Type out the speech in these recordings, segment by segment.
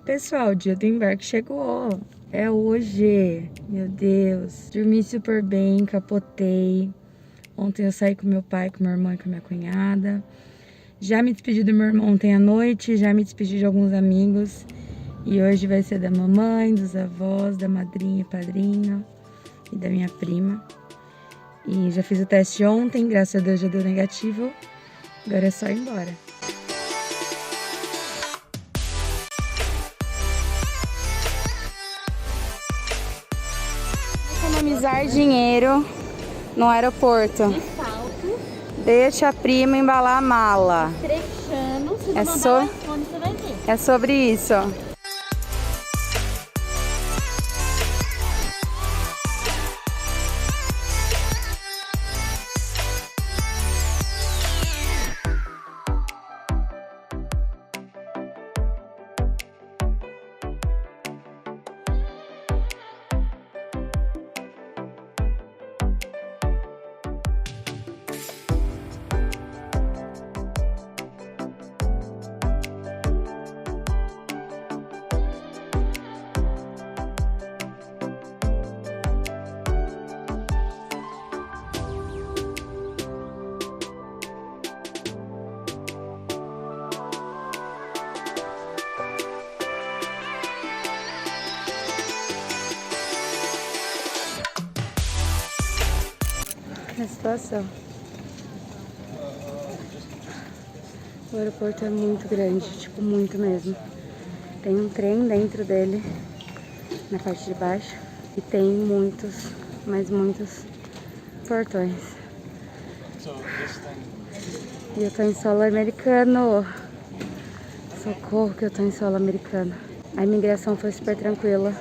Pessoal, o dia do embarque chegou. É hoje. Meu Deus. Dormi super bem, capotei. Ontem eu saí com meu pai, com meu irmão e com minha cunhada. Já me despedi do meu irmão ontem à noite, já me despedi de alguns amigos. E hoje vai ser da mamãe, dos avós, da madrinha e padrinho e da minha prima. E já fiz o teste ontem, graças a Deus já deu negativo. Agora é só ir embora. Economizar dinheiro no aeroporto. De salto, Deixa a prima embalar a mala. trechando, se É não só- mandar o iPhone, você vai ver. É sobre isso. A situação. O aeroporto é muito grande, tipo, muito mesmo. Tem um trem dentro dele, na parte de baixo, e tem muitos, mas muitos portões. E eu tô em solo americano. Socorro que eu tô em solo americano. A imigração foi super tranquila.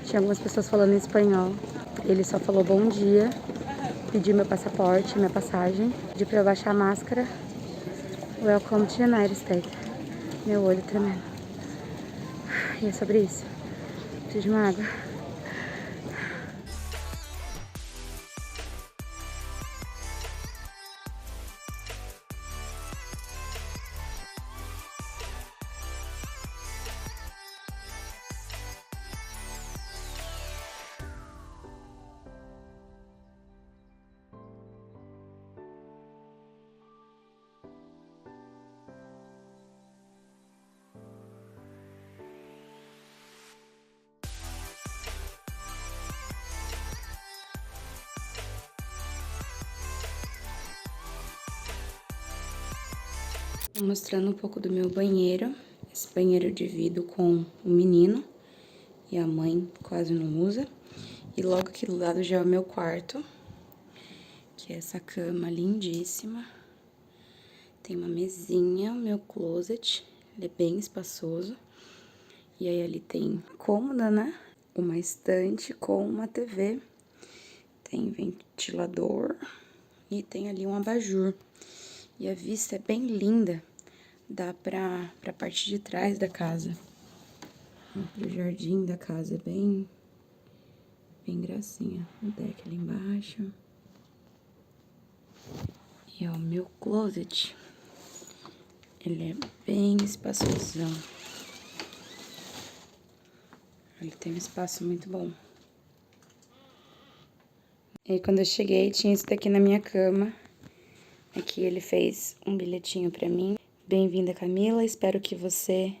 Tinha algumas pessoas falando em espanhol. Ele só falou bom dia, pediu meu passaporte, minha passagem, pediu pra eu baixar a máscara. Welcome to United States. Meu olho tremendo. E é sobre isso. Preciso de uma água. Mostrando um pouco do meu banheiro. Esse banheiro eu divido com o menino e a mãe quase não usa. E logo aqui do lado já é o meu quarto, que é essa cama lindíssima. Tem uma mesinha, o meu closet, ele é bem espaçoso. E aí ali tem cômoda, né? Uma estante com uma TV. Tem ventilador e tem ali um abajur. E a vista é bem linda. Dá pra parte de trás da casa. Pro jardim da casa, é bem gracinha. O deck ali embaixo. E ó, o meu closet, ele é bem espaçosão. Ele tem um espaço muito bom. E aí, quando eu cheguei, tinha isso daqui na minha cama. Aqui ele fez um bilhetinho pra mim. Bem-vinda, Camila. Espero que você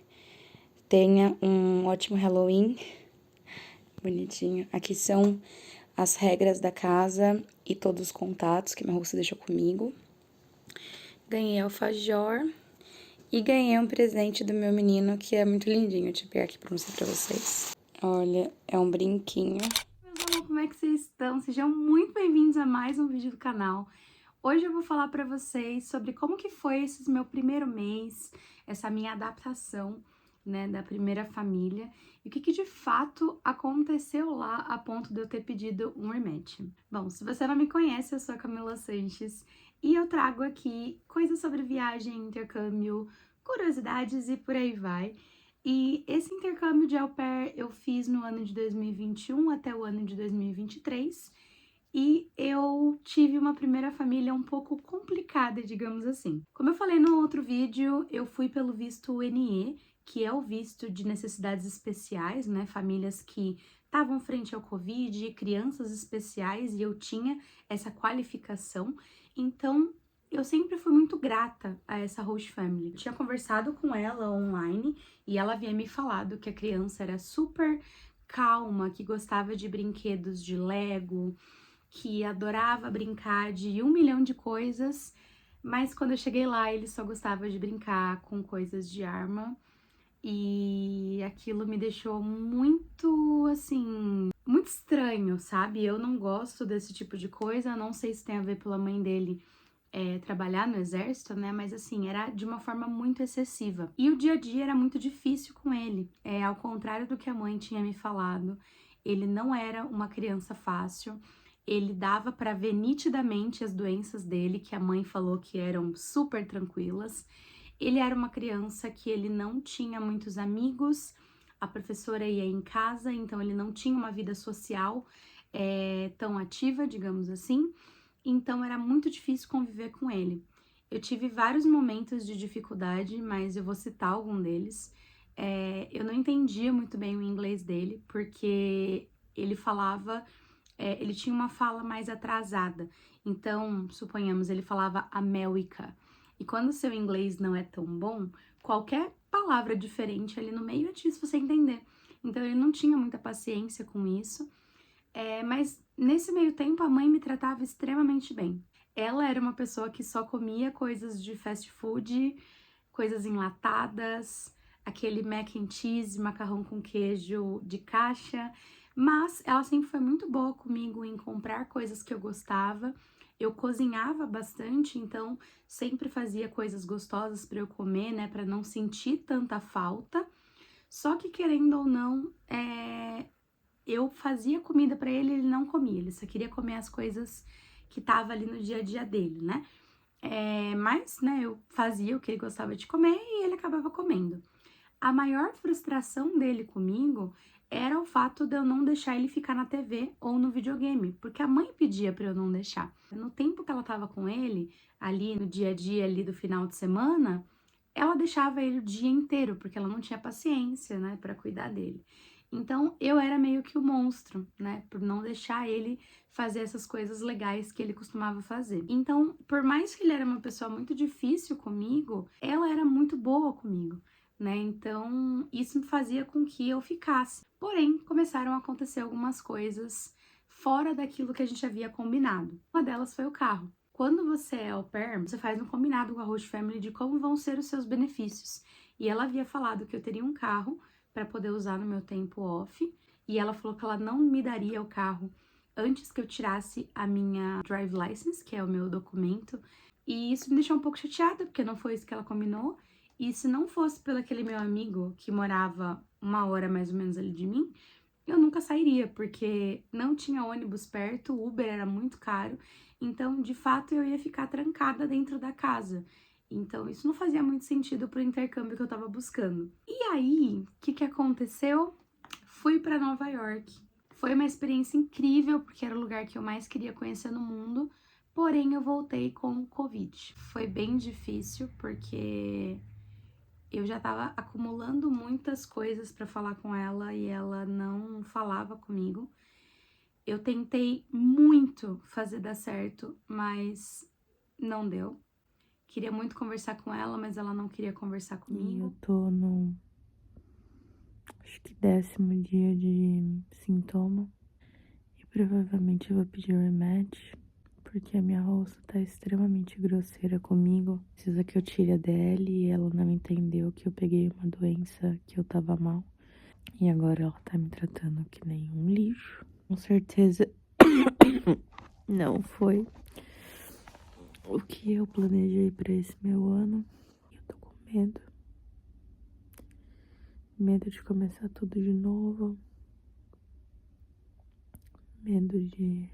tenha um ótimo Halloween. Bonitinho. Aqui são as regras da casa e todos os contatos que minha russa deixou comigo. Ganhei alfajor e ganhei um presente do meu menino, que é muito lindinho. Deixa eu pegar aqui pra mostrar pra vocês. Olha, é um brinquinho. Meus amores, como é que vocês estão? Sejam muito bem-vindos a mais um vídeo do canal. Hoje eu vou falar pra vocês sobre como que foi esse meu primeiro mês, essa minha adaptação, né, da primeira família, e o que de fato aconteceu lá a ponto de eu ter pedido um rematch. Bom, se você não me conhece, eu sou a Camila Sanches e eu trago aqui coisas sobre viagem, intercâmbio, curiosidades e por aí vai. E esse intercâmbio de au pair eu fiz no ano de 2021 até o ano de 2023, E eu tive uma primeira família um pouco complicada, digamos assim. Como eu falei no outro vídeo, eu fui pelo visto NE, que é o visto de necessidades especiais, né? Famílias que estavam frente ao Covid, crianças especiais, e eu tinha essa qualificação. Então, eu sempre fui muito grata a essa host family. Eu tinha conversado com ela online e ela havia me falado que a criança era super calma, que gostava de brinquedos de Lego, que adorava brincar de 1 milhão de coisas, mas quando eu cheguei lá, ele só gostava de brincar com coisas de arma. E aquilo me deixou muito, assim, muito estranho, sabe? Eu não gosto desse tipo de coisa, não sei se tem a ver pela mãe dele trabalhar no exército, né? Mas assim, era de uma forma muito excessiva. E o dia a dia era muito difícil com ele. Ao contrário do que a mãe tinha me falado, ele não era uma criança fácil. Ele dava para ver nitidamente as doenças dele, que a mãe falou que eram super tranquilas. Ele era uma criança que ele não tinha muitos amigos, a professora ia em casa, então ele não tinha uma vida social tão ativa, digamos assim, então era muito difícil conviver com ele. Eu tive vários momentos de dificuldade, mas eu vou citar algum deles. Eu não entendia muito bem o inglês dele, porque ele falava, ele tinha uma fala mais atrasada. Então, suponhamos, ele falava América. E quando o seu inglês não é tão bom, qualquer palavra diferente ali no meio é difícil você entender. Então, ele não tinha muita paciência com isso. Mas nesse meio tempo, a mãe me tratava extremamente bem. Ela era uma pessoa que só comia coisas de fast food, coisas enlatadas, aquele mac and cheese, macarrão com queijo de caixa, mas ela sempre foi muito boa comigo em comprar coisas que eu gostava. Eu cozinhava bastante, então sempre fazia coisas gostosas para eu comer, né, para não sentir tanta falta. Só que querendo ou não, eu fazia comida para ele, ele não comia, ele só queria comer as coisas que tava ali no dia a dia dele, né? Mas, né, eu fazia o que ele gostava de comer e ele acabava comendo. A maior frustração dele comigo era o fato de eu não deixar ele ficar na TV ou no videogame, porque a mãe pedia para eu não deixar. No tempo que ela tava com ele, ali no dia a dia ali do final de semana, ela deixava ele o dia inteiro, porque ela não tinha paciência, né, para cuidar dele. Então, eu era meio que o monstro, né, por não deixar ele fazer essas coisas legais que ele costumava fazer. Então, por mais que ele era uma pessoa muito difícil comigo, ela era muito boa comigo, né? Então, isso fazia com que eu ficasse. Porém, começaram a acontecer algumas coisas fora daquilo que a gente havia combinado. Uma delas foi o carro. Quando você é au pair, você faz um combinado com a host family de como vão ser os seus benefícios. E ela havia falado que eu teria um carro para poder usar no meu tempo off, e ela falou que ela não me daria o carro antes que eu tirasse a minha drive license, que é o meu documento. E isso me deixou um pouco chateada, porque não foi isso que ela combinou. E se não fosse pelo aquele meu amigo que morava 1 hora mais ou menos ali de mim, eu nunca sairia, porque não tinha ônibus perto, o Uber era muito caro, então de fato eu ia ficar trancada dentro da casa. Então isso não fazia muito sentido pro intercâmbio que eu tava buscando. E aí, o que aconteceu? Fui para Nova York. Foi uma experiência incrível, porque era o lugar que eu mais queria conhecer no mundo, porém eu voltei com Covid. Foi bem difícil, porque eu já tava acumulando muitas coisas para falar com ela e ela não falava comigo. Eu tentei muito fazer dar certo, mas não deu. Queria muito conversar com ela, mas ela não queria conversar comigo. Eu tô no, acho que 10º dia de sintoma. E provavelmente eu vou pedir o remédio, porque a minha host tá extremamente grosseira comigo. Precisa que eu tire a DL e ela não entendeu que eu peguei uma doença, que eu tava mal. E agora ela tá me tratando que nem um lixo. Com certeza não foi o que eu planejei pra esse meu ano. Eu tô com medo. Medo de começar tudo de novo. Medo de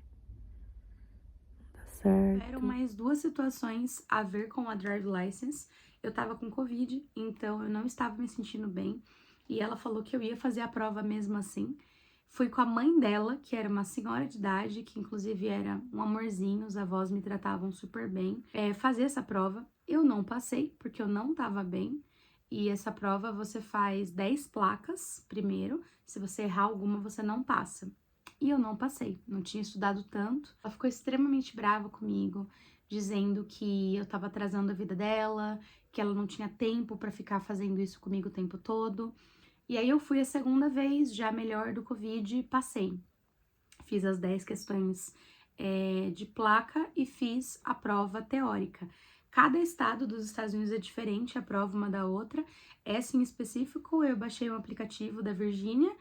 não dar certo. Eram mais 2 situações a ver com a drive license. Eu tava com Covid, então eu não estava me sentindo bem. E ela falou que eu ia fazer a prova mesmo assim. Fui com a mãe dela, que era uma senhora de idade, que inclusive era um amorzinho, os avós me tratavam super bem, fazer essa prova. Eu não passei, porque eu não tava bem. E essa prova você faz 10 placas primeiro, se você errar alguma, você não passa. E eu não passei, não tinha estudado tanto. Ela ficou extremamente brava comigo, dizendo que eu tava atrasando a vida dela, que ela não tinha tempo pra ficar fazendo isso comigo o tempo todo. E aí eu fui a segunda vez, já melhor do Covid, passei. Fiz as 10 questões de placa e fiz a prova teórica. Cada estado dos Estados Unidos é diferente, a prova uma da outra. Essa em específico, eu baixei um aplicativo da Virgínia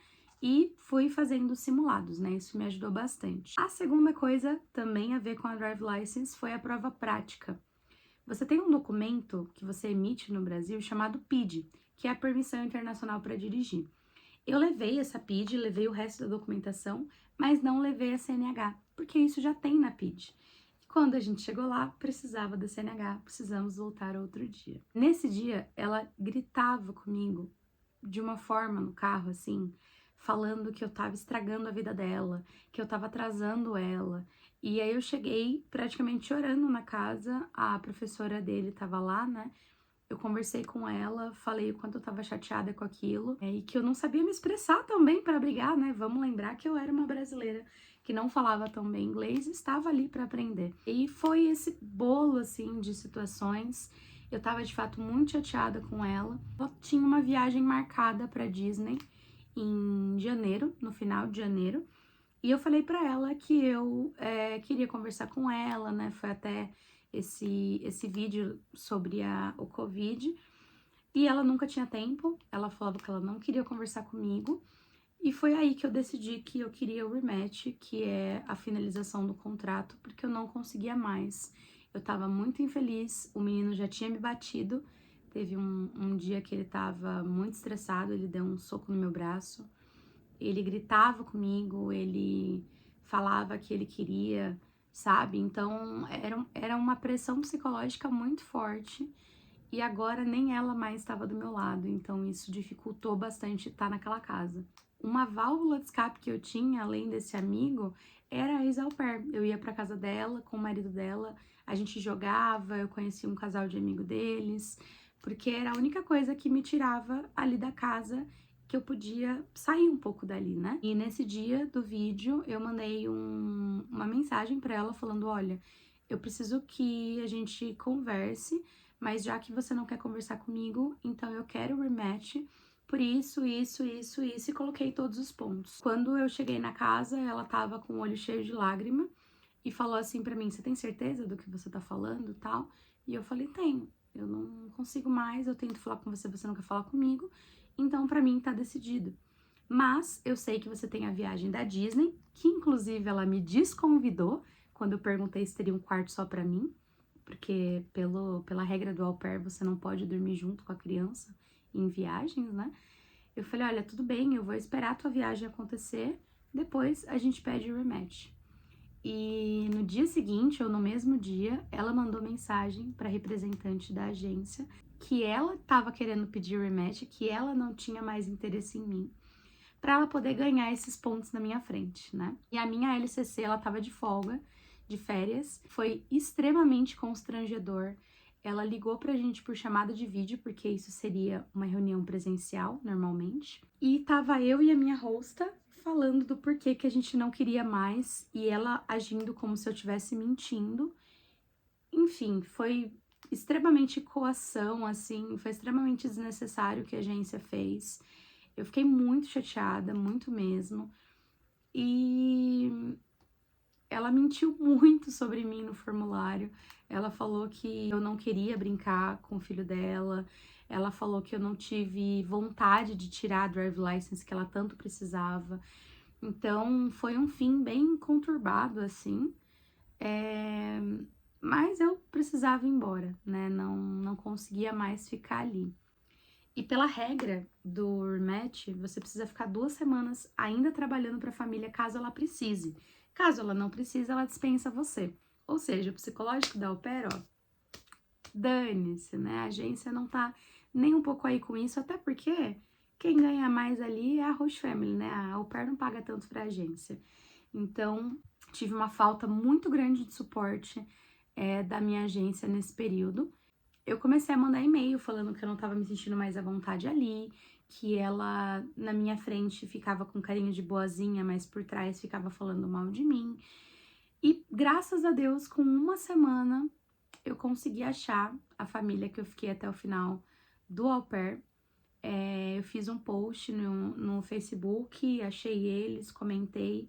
e fui fazendo simulados, né? Isso me ajudou bastante. A segunda coisa, também a ver com a Drive License, foi a prova prática. Você tem um documento que você emite no Brasil chamado PID, que é a Permissão Internacional para Dirigir. Eu levei essa PID, levei o resto da documentação, mas não levei a CNH, porque isso já tem na PID. E quando a gente chegou lá, precisava da CNH, precisamos voltar outro dia. Nesse dia, ela gritava comigo de uma forma no carro, assim, falando que eu tava estragando a vida dela, que eu tava atrasando ela. E aí eu cheguei praticamente chorando na casa, a professora dele tava lá, né? Eu conversei com ela, falei o quanto eu tava chateada com aquilo, e que eu não sabia me expressar tão bem para brigar, né? Vamos lembrar que eu era uma brasileira que não falava tão bem inglês e estava ali para aprender. E foi esse bolo, assim, de situações. Eu tava, de fato, muito chateada com ela. Ela tinha uma viagem marcada para Disney em janeiro, no final de janeiro, e eu falei para ela que eu queria conversar com ela, né? Foi até esse vídeo sobre o Covid, e ela nunca tinha tempo, ela falava que ela não queria conversar comigo, e foi aí que eu decidi que eu queria o rematch, que é a finalização do contrato, porque eu não conseguia mais. Eu tava muito infeliz, o menino já tinha me batido, teve um dia que ele tava muito estressado, ele deu um soco no meu braço, ele gritava comigo, ele falava que ele queria, sabe? Então era uma pressão psicológica muito forte e agora nem ela mais estava do meu lado, então isso dificultou bastante estar naquela casa. Uma válvula de escape que eu tinha, além desse amigo, era a ex-au pair. Eu ia pra casa dela com o marido dela, a gente jogava, eu conhecia um casal de amigo deles, porque era a única coisa que me tirava ali da casa, que eu podia sair um pouco dali, né? E nesse dia do vídeo, eu mandei uma mensagem pra ela falando, olha, eu preciso que a gente converse, mas já que você não quer conversar comigo, então eu quero o rematch por isso, e coloquei todos os pontos. Quando eu cheguei na casa, ela tava com o olho cheio de lágrima e falou assim pra mim, você tem certeza do que você tá falando e tal? E eu falei, tenho, eu não consigo mais, eu tento falar com você, você não quer falar comigo, então pra mim tá decidido. Mas eu sei que você tem a viagem da Disney, que inclusive ela me desconvidou quando eu perguntei se teria um quarto só pra mim, porque pela regra do au pair você não pode dormir junto com a criança em viagens, né? Eu falei, olha, tudo bem, eu vou esperar a tua viagem acontecer, depois a gente pede o rematch. E no dia seguinte, ou no mesmo dia, ela mandou mensagem para representante da agência que ela estava querendo pedir o rematch, que ela não tinha mais interesse em mim, para ela poder ganhar esses pontos na minha frente, né? E a minha LCC, ela tava de folga, de férias, foi extremamente constrangedor. Ela ligou pra gente por chamada de vídeo, porque isso seria uma reunião presencial, normalmente. E tava eu e a minha hosta falando do porquê que a gente não queria mais, e ela agindo como se eu estivesse mentindo. Enfim, foi extremamente coação, assim, foi extremamente desnecessário o que a agência fez. Eu fiquei muito chateada, muito mesmo. E ela mentiu muito sobre mim no formulário. Ela falou que eu não queria brincar com o filho dela. Ela falou que eu não tive vontade de tirar a drive license que ela tanto precisava. Então, foi um fim bem conturbado, assim. Mas eu precisava ir embora, né? Não conseguia mais ficar ali. E pela regra do rematch, você precisa ficar 2 semanas ainda trabalhando para a família caso ela precise. Caso ela não precise, ela dispensa você. Ou seja, o psicológico da au pair, ó, dane-se, né? A agência não tá nem um pouco aí com isso, até porque quem ganha mais ali é a host family, né? A au pair não paga tanto pra agência. Então, tive uma falta muito grande de suporte da minha agência nesse período. Eu comecei a mandar e-mail falando que eu não tava me sentindo mais à vontade ali, que ela na minha frente ficava com carinho de boazinha, mas por trás ficava falando mal de mim. E graças a Deus, com uma semana, eu consegui achar a família que eu fiquei até o final do au pair. Eu fiz um post no Facebook, achei eles, comentei,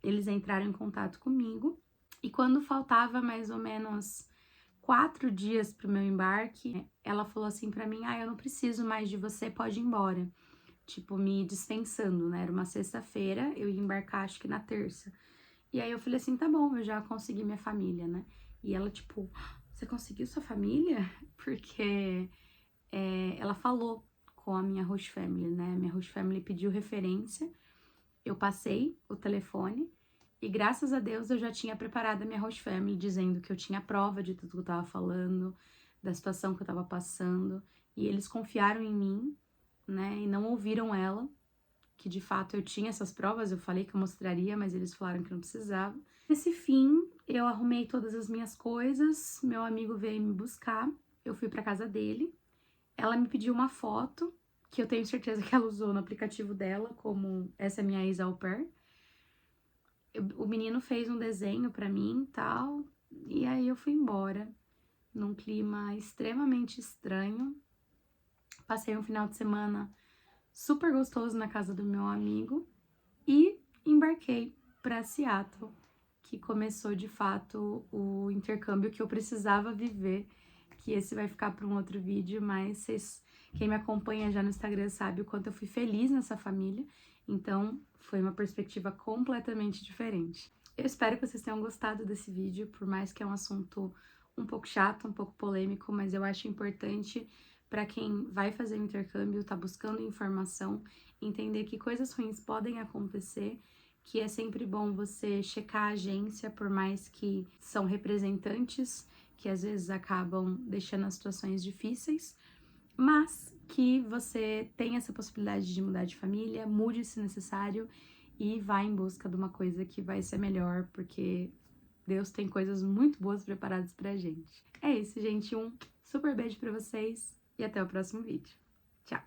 eles entraram em contato comigo. E quando faltava mais ou menos 4 dias pro meu embarque, ela falou assim pra mim, eu não preciso mais de você, pode ir embora. Tipo, me dispensando, né? Era uma sexta-feira, eu ia embarcar acho que na terça. E aí eu falei assim, tá bom, eu já consegui minha família, né? E ela, tipo, você conseguiu sua família? Porque ela falou com a minha host family, né? Minha host family pediu referência, eu passei o telefone e graças a Deus eu já tinha preparado a minha host family dizendo que eu tinha prova de tudo que eu tava falando, da situação que eu tava passando, e eles confiaram em mim, né? E não ouviram ela, que de fato eu tinha essas provas, eu falei que eu mostraria, mas eles falaram que não precisava. Nesse fim, eu arrumei todas as minhas coisas, meu amigo veio me buscar, eu fui pra casa dele, ela me pediu uma foto, que eu tenho certeza que ela usou no aplicativo dela, como essa é minha ex-au pair. O menino fez um desenho pra mim e tal, e aí eu fui embora, num clima extremamente estranho. Passei um final de semana super gostoso na casa do meu amigo e embarquei para Seattle, que começou de fato o intercâmbio que eu precisava viver, que esse vai ficar para um outro vídeo, mas quem me acompanha já no Instagram sabe o quanto eu fui feliz nessa família, então foi uma perspectiva completamente diferente. Eu espero que vocês tenham gostado desse vídeo, por mais que é um assunto um pouco chato, um pouco polêmico, mas eu acho importante para quem vai fazer o intercâmbio, tá buscando informação, entender que coisas ruins podem acontecer, que é sempre bom você checar a agência, por mais que são representantes, que às vezes acabam deixando as situações difíceis, mas que você tem essa possibilidade de mudar de família, mude se necessário e vá em busca de uma coisa que vai ser melhor, porque Deus tem coisas muito boas preparadas pra gente. É isso, gente. Um super beijo pra vocês e até o próximo vídeo. Tchau!